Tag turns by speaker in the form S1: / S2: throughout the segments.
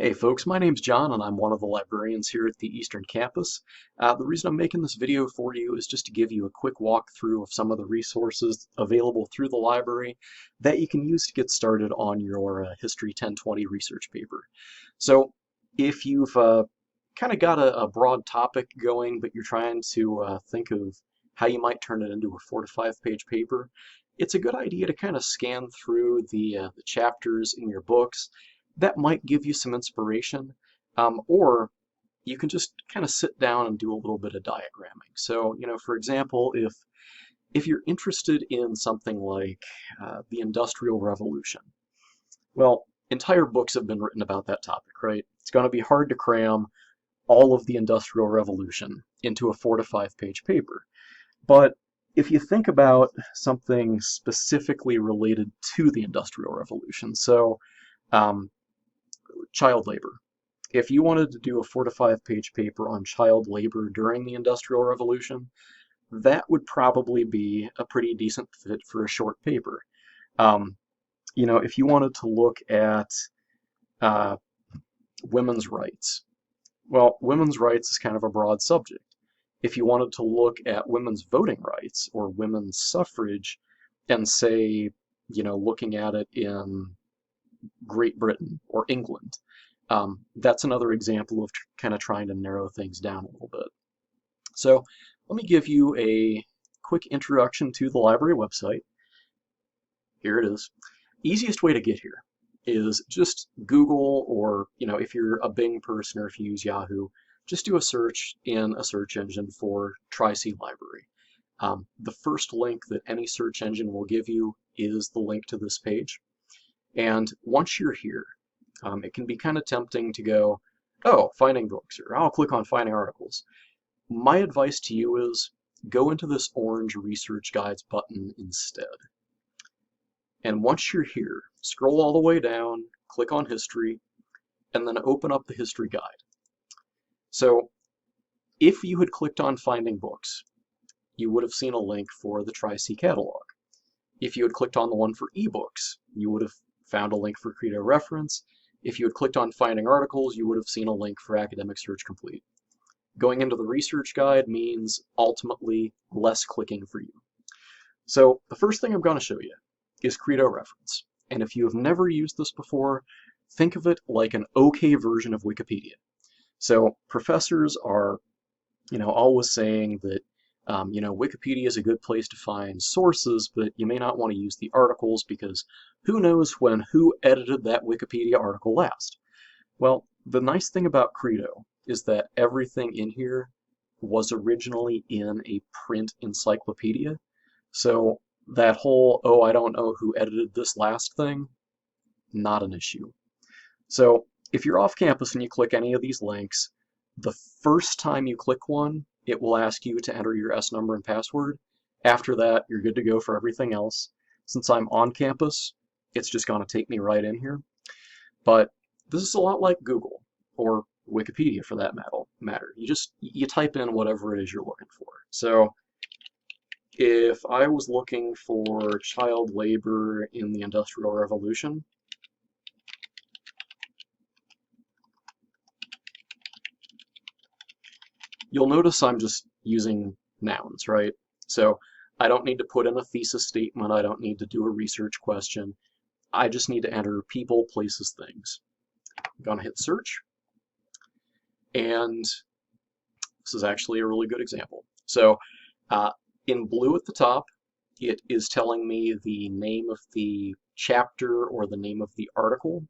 S1: Hey folks, my name's John and I'm one of the librarians here at the Eastern Campus. The reason I'm making this video for you is just to give you a quick walkthrough of some of the resources available through the library that you can use to get started on your History 1020 research paper. So if you've kind of got a broad topic going, but you're trying to think of how you might turn it into a 4 to 5 page paper, it's a good idea to kind of scan through the chapters in your books. That might give you some inspiration, or you can just kind of sit down and do a little bit of diagramming. So, for example, if you're interested in something like the Industrial Revolution, well, entire books have been written about that topic, right? It's going to be hard to cram all of the Industrial Revolution into a 4 to 5 page paper. But if you think about something specifically related to the Industrial Revolution, so child labor. If you wanted to do a 4 to 5 page paper on child labor during the Industrial Revolution, that would probably be a pretty decent fit for a short paper. If you wanted to look at women's rights, well, women's rights is kind of a broad subject. If you wanted to look at women's voting rights or women's suffrage and say, looking at it in Great Britain or England, that's another example of kind of trying to narrow things down a little bit. So let me give you a quick introduction to the library website. Here it is. Easiest way to get here is just Google, or if you're a Bing person or if you use Yahoo, just do a search in a search engine for Tri-C Library. The first link that any search engine will give you is the link to this page. And once you're here, it can be kind of tempting to go, oh, finding books, or I'll click on finding articles. My advice to you is go into this orange research guides button instead. And once you're here, scroll all the way down, click on history, and then open up the history guide. So if you had clicked on finding books, you would have seen a link for the Tri-C catalog. If you had clicked on the one for ebooks, you would have found a link for Credo reference. If you had clicked on finding articles, you would have seen a link for academic search complete. Going into the research guide means ultimately less clicking for you. So the first thing I'm going to show you is Credo reference. And if you have never used this before, think of it like an okay version of Wikipedia. So professors are, always saying that Wikipedia is a good place to find sources, but you may not want to use the articles because who knows who edited that Wikipedia article last. Well, the nice thing about Credo is that everything in here was originally in a print encyclopedia. So that whole, oh, I don't know who edited this last thing, not an issue. So if you're off campus and you click any of these links, the first time you click one, it will ask you to enter your S number and password. After that, you're good to go for everything else. Since I'm on campus, it's just going to take me right in here. But this is a lot like Google, or Wikipedia for that matter. You type in whatever it is you're looking for. So if I was looking for child labor in the Industrial Revolution, you'll notice I'm just using nouns, right? So I don't need to put in a thesis statement. I don't need to do a research question. I just need to enter people, places, things. I'm going to hit search. And this is actually a really good example. So in blue at the top, it is telling me the name of the chapter or the name of the article.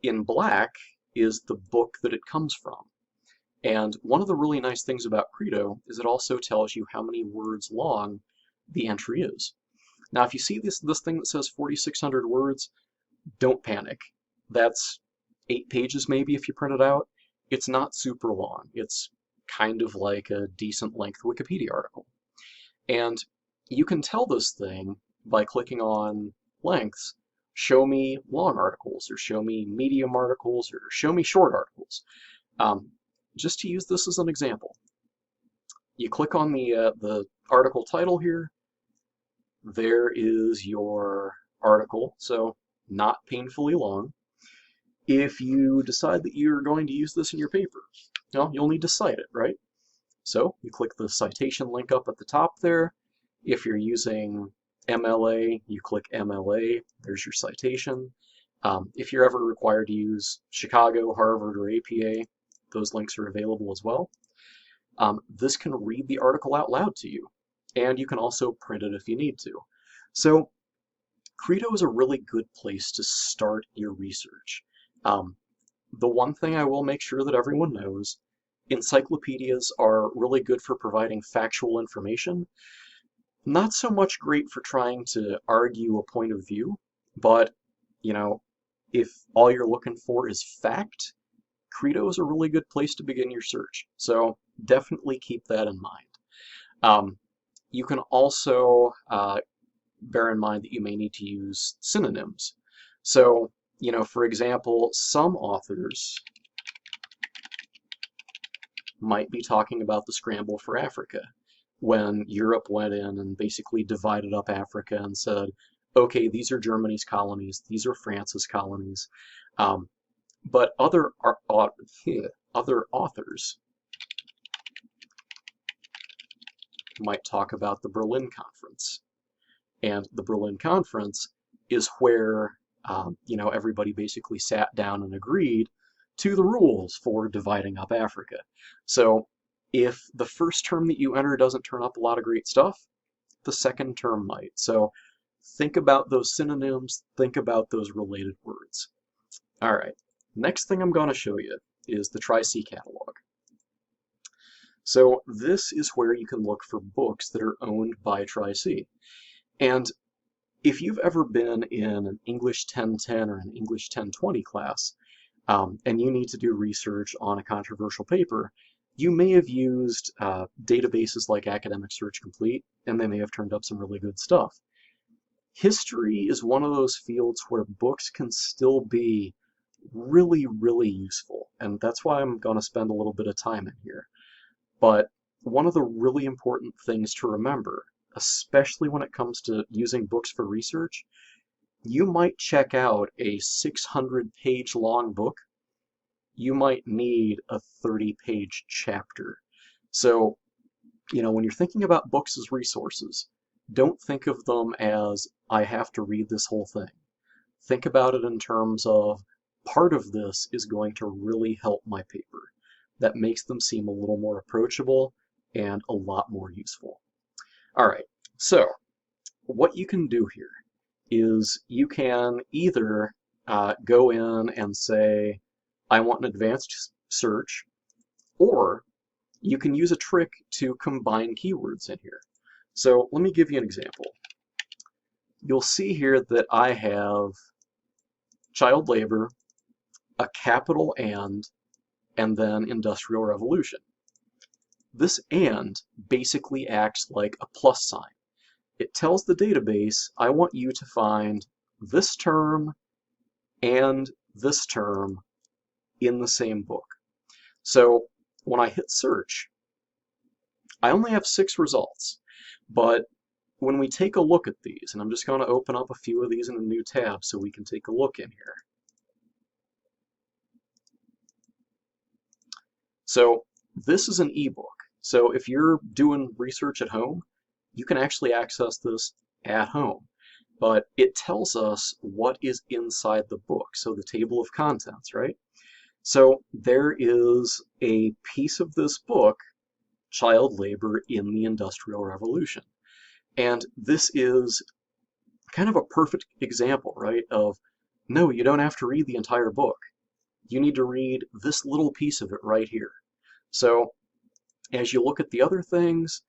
S1: In black is the book that it comes from. And one of the really nice things about Credo is it also tells you how many words long the entry is. Now, if you see this thing that says 4,600 words, don't panic. That's 8 pages maybe if you print it out. It's not super long. It's kind of like a decent length Wikipedia article. And you can tell this thing by clicking on lengths, show me long articles, or show me medium articles, or show me short articles. Just to use this as an example, you click on the article title here. There is your article, so not painfully long. If you decide that you're going to use this in your paper, well, you'll need to cite it, right? So you click the citation link up at the top there. If you're using MLA, you click MLA, there's your citation. If you're ever required to use Chicago, Harvard, or APA, those links are available as well. This can read the article out loud to you, and you can also print it if you need to. So Credo is a really good place to start your research. The one thing I will make sure that everyone knows, encyclopedias are really good for providing factual information, not so much great for trying to argue a point of view, but, you know, if all you're looking for is fact, Credo is a really good place to begin your search. So definitely keep that in mind. You can also bear in mind that you may need to use synonyms. So, for example, some authors might be talking about the scramble for Africa, when Europe went in and basically divided up Africa and said, okay, these are Germany's colonies, these are France's colonies. But other authors might talk about the Berlin Conference. And the Berlin Conference is where everybody basically sat down and agreed to the rules for dividing up Africa. So if the first term that you enter doesn't turn up a lot of great stuff, the second term might. So think about those synonyms, think about those related words. All right, next thing I'm going to show you is the Tri-C catalog. So this is where you can look for books that are owned by Tri-C. And if you've ever been in an English 1010 or an English 1020 class, and you need to do research on a controversial paper, you may have used databases like Academic Search Complete, and they may have turned up some really good stuff. History is one of those fields where books can still be really, really useful, and that's why I'm going to spend a little bit of time in here. But one of the really important things to remember, especially when it comes to using books for research, you might check out a 600-page long book. You might need a 30-page chapter. So, when you're thinking about books as resources, don't think of them as, I have to read this whole thing. Think about it in terms of, part of this is going to really help my paper. That makes them seem a little more approachable and a lot more useful. All right, so what you can do here is you can either go in and say, I want an advanced search, or you can use a trick to combine keywords in here. So let me give you an example. You'll see here that I have child labor, a capital and then Industrial Revolution. This and basically acts like a plus sign. It tells the database, I want you to find this term and this term in the same book. So when I hit search, I only have 6 results, but when we take a look at these, and I'm just going to open up a few of these in a new tab so we can take a look in here. So this is an ebook. So if you're doing research at home, you can actually access this at home. But it tells us what is inside the book, so the table of contents, right? So there is a piece of this book, Child Labor in the Industrial Revolution. And this is kind of a perfect example, right, of, no, you don't have to read the entire book. You need to read this little piece of it right here. So as you look at the other things,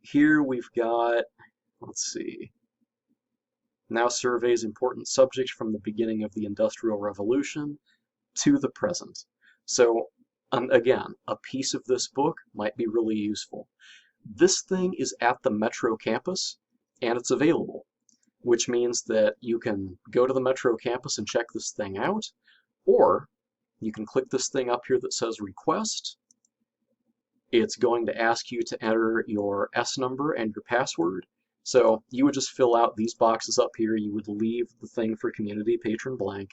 S1: here we've got, let's see, now surveys important subjects from the beginning of the Industrial Revolution to the present. So again, a piece of this book might be really useful. This thing is at the Metro campus, and it's available, which means that you can go to the Metro campus and check this thing out, or you can click this thing up here that says request. It's going to ask you to enter your S number and your password. So you would just fill out these boxes up here. You would leave the thing for community patron blank,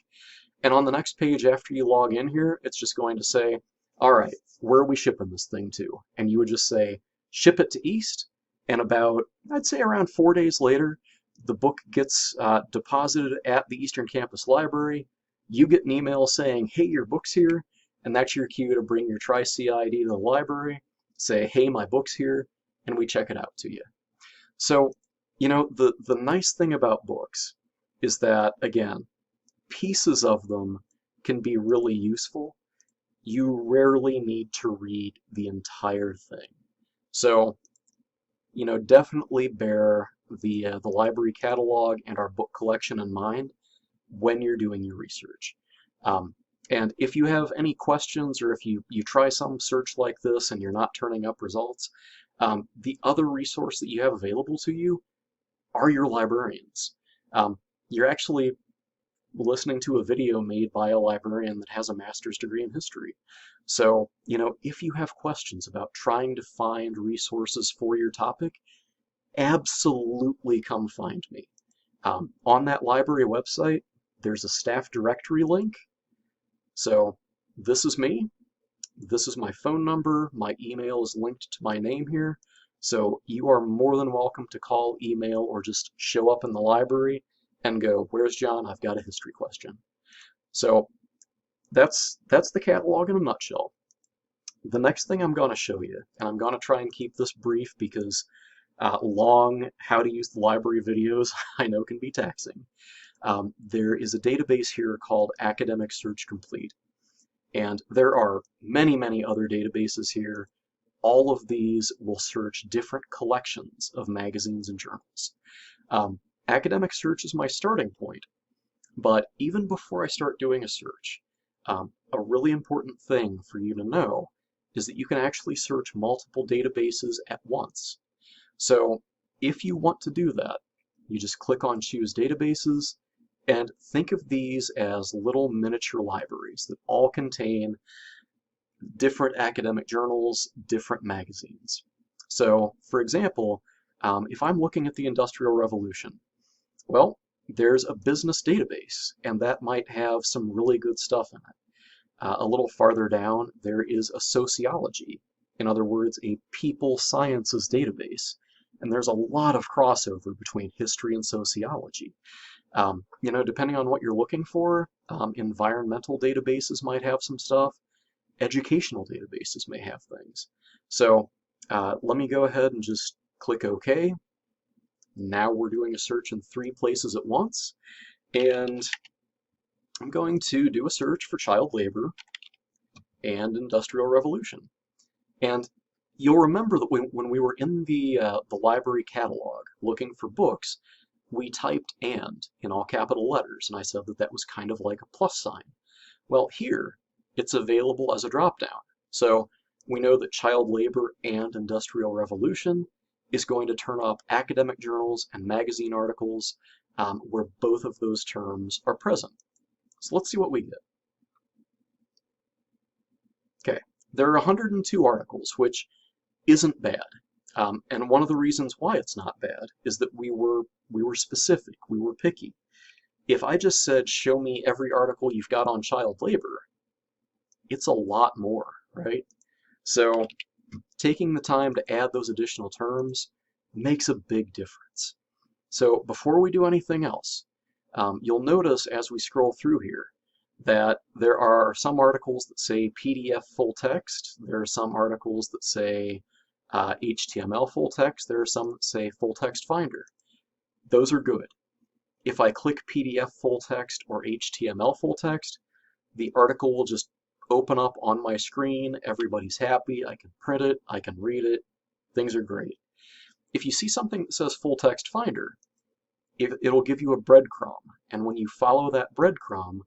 S1: And on the next page after you log in here, it's just going to say, all right, where are we shipping this thing to? And you would just say, ship it to East, and about, I'd say around 4 days later, the book gets deposited at the Eastern Campus Library. You get an email saying, hey, your book's here, and that's your cue to bring your Tri-C ID to the library, say, hey, my book's here, and we check it out to you. So, the nice thing about books is that, again, pieces of them can be really useful. You rarely need to read the entire thing. So, definitely bear the library catalog and our book collection in mind when you're doing your research. And if you have any questions, or if you try some search like this and you're not turning up results, the other resource that you have available to you are your librarians. You're actually listening to a video made by a librarian that has a master's degree in history. So, if you have questions about trying to find resources for your topic, absolutely come find me. On that library website, there's a staff directory link. So this is me. This is my phone number. My email is linked to my name here. So you are more than welcome to call, email, or just show up in the library and go, where's John? I've got a history question. So that's the catalog in a nutshell. The next thing I'm going to show you, and I'm going to try and keep this brief because long how to use the library videos I know can be taxing. There is a database here called Academic Search Complete. And there are many, many other databases here. All of these will search different collections of magazines and journals. Academic Search is my starting point, but even before I start doing a search, a really important thing for you to know is that you can actually search multiple databases at once. So if you want to do that, you just click on Choose Databases, and think of these as little miniature libraries that all contain different academic journals, different magazines. So, for example, if I'm looking at the Industrial Revolution, well, there's a business database, and that might have some really good stuff in it. A little farther down, there is a sociology, in other words, a people sciences database, and there's a lot of crossover between history and sociology. Depending on what you're looking for, environmental databases might have some stuff, educational databases may have things. So let me go ahead and just click OK. Now we're doing a search in 3 places at once, and I'm going to do a search for child labor and Industrial Revolution. And you'll remember that when we were in the library catalog looking for books, we typed "and" in all capital letters, and I said that that was kind of like a plus sign. Well, here, it's available as a drop-down. So we know that child labor and Industrial Revolution is going to turn up academic journals and magazine articles where both of those terms are present. So let's see what we get. Okay, there are 102 articles, which isn't bad. And one of the reasons why it's not bad is that we were specific, we were picky. If I just said, show me every article you've got on child labor, it's a lot more, right? So taking the time to add those additional terms makes a big difference. So before we do anything else, you'll notice as we scroll through here that there are some articles that say PDF full text, there are some articles that say HTML full text, there are some that say full text finder. Those are good. If I click PDF full text or HTML full text, the article will just open up on my screen, everybody's happy, I can print it, I can read it, things are great. If you see something that says full text finder, it'll give you a breadcrumb, and when you follow that breadcrumb,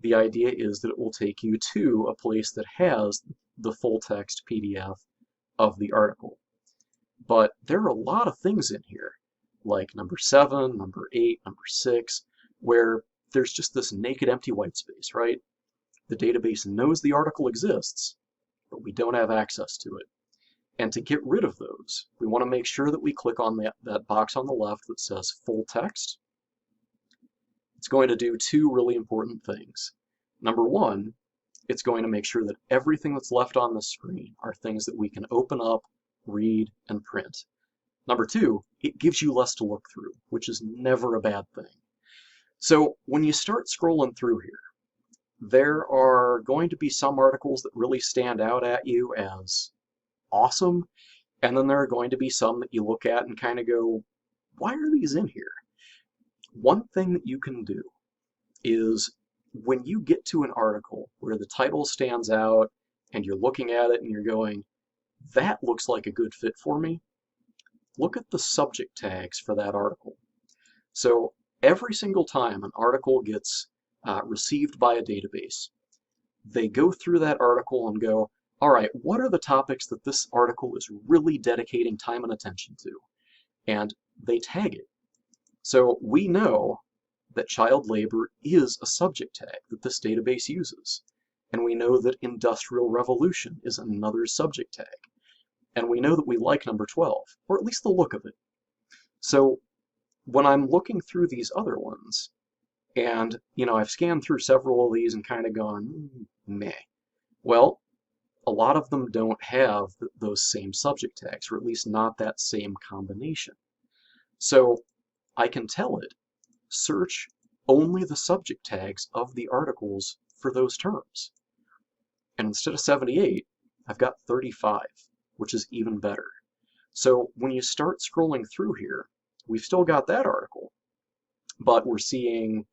S1: the idea is that it will take you to a place that has the full text PDF of the article. But there are a lot of things in here, like number 7, number 8, number 6, where there's just this naked empty white space, right? The database knows the article exists, but we don't have access to it. And to get rid of those, we want to make sure that we click on that box on the left that says full text. It's going to do two really important things. Number one, it's going to make sure that everything that's left on the screen are things that we can open up, read, and print. Number two, it gives you less to look through, which is never a bad thing. So when you start scrolling through here, there are going to be some articles that really stand out at you as awesome, and then there are going to be some that you look at and kind of go, why are these in here? One thing that you can do is when you get to an article where the title stands out and you're looking at it and you're going, that looks like a good fit for me, look at the subject tags for that article. So every single time an article gets received by a database, they go through that article and go, all right, what are the topics that this article is really dedicating time and attention to? And they tag it. So we know that child labor is a subject tag that this database uses. And we know that industrial revolution is another subject tag. And we know that we like number 12, or at least the look of it. So when I'm looking through these other ones, and I've scanned through several of these and kind of gone, meh. Well, a lot of them don't have those same subject tags, or at least not that same combination. So I can tell it, search only the subject tags of the articles for those terms. And instead of 78, I've got 35, which is even better. So when you start scrolling through here, we've still got that article, but we're seeing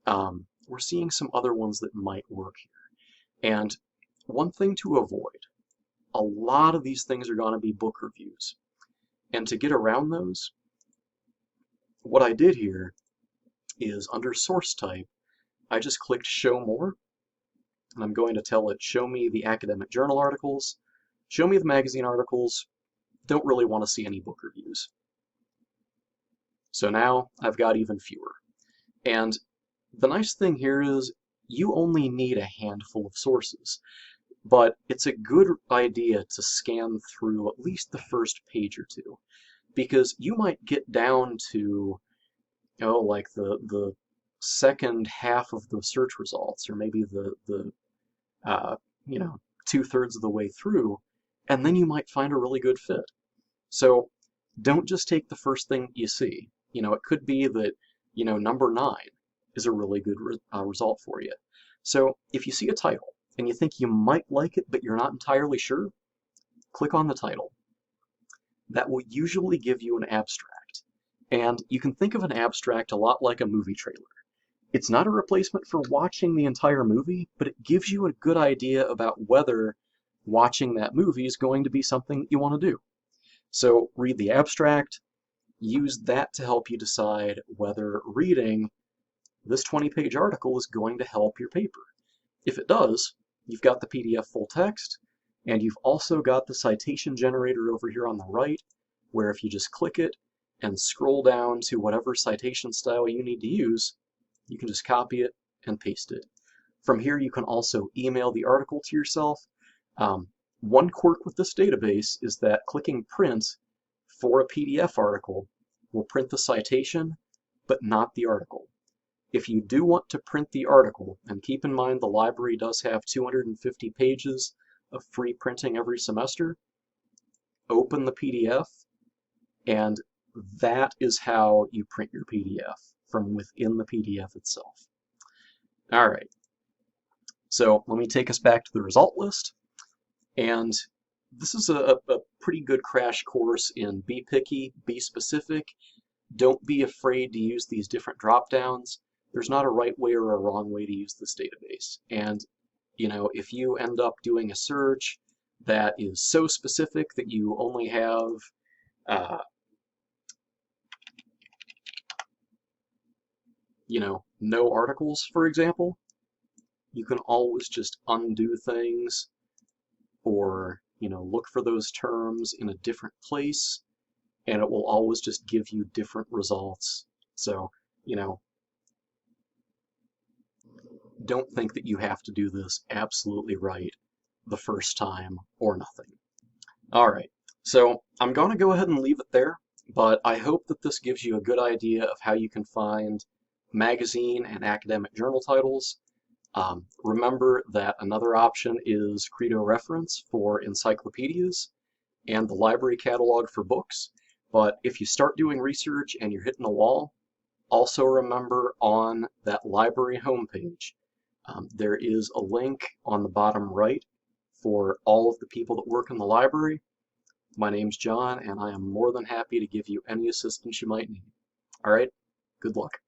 S1: some other ones that might work here. And one thing to avoid, a lot of these things are going to be book reviews. And to get around those, what I did here is under source type, I just clicked show more, and I'm going to tell it show me the academic journal articles, show me the magazine articles, don't really want to see any book reviews. So now I've got even fewer. And the nice thing here is you only need a handful of sources, but it's a good idea to scan through at least the first page or two, because you might get down to, like the second half of the search results, or maybe the 2/3 of the way through, and then you might find a really good fit. So don't just take the first thing you see. It could be that, number 9 is a really good result for you. So if you see a title and you think you might like it, but you're not entirely sure, click on the title. That will usually give you an abstract. And you can think of an abstract a lot like a movie trailer. It's not a replacement for watching the entire movie, but it gives you a good idea about whether watching that movie is going to be something that you want to do. So read the abstract, use that to help you decide whether reading this 20-page article is going to help your paper. If it does, you've got the PDF full text, and you've also got the citation generator over here on the right, where if you just click it and scroll down to whatever citation style you need to use, you can just copy it and paste it. From here, you can also email the article to yourself. One quirk with this database is that clicking print for a PDF article will print the citation, but not the article. If you do want to print the article, and keep in mind the library does have 250 pages of free printing every semester, open the PDF, and that is how you print your PDF, from within the PDF itself. All right, so let me take us back to the result list. And this is a pretty good crash course in be picky, be specific. Don't be afraid to use these different drop downs. There's not a right way or a wrong way to use this database. And if you end up doing a search that is so specific that you only have no articles, for example, you can always just undo things, or look for those terms in a different place, and it will always just give you different results. So don't think that you have to do this absolutely right the first time or nothing. All right, so I'm going to go ahead and leave it there, but I hope that this gives you a good idea of how you can find magazine and academic journal titles. Remember that another option is Credo Reference for encyclopedias and the library catalog for books. But if you start doing research and you're hitting a wall, also remember on that library homepage, there is a link on the bottom right for all of the people that work in the library. My name's John, and I am more than happy to give you any assistance you might need. All right, good luck.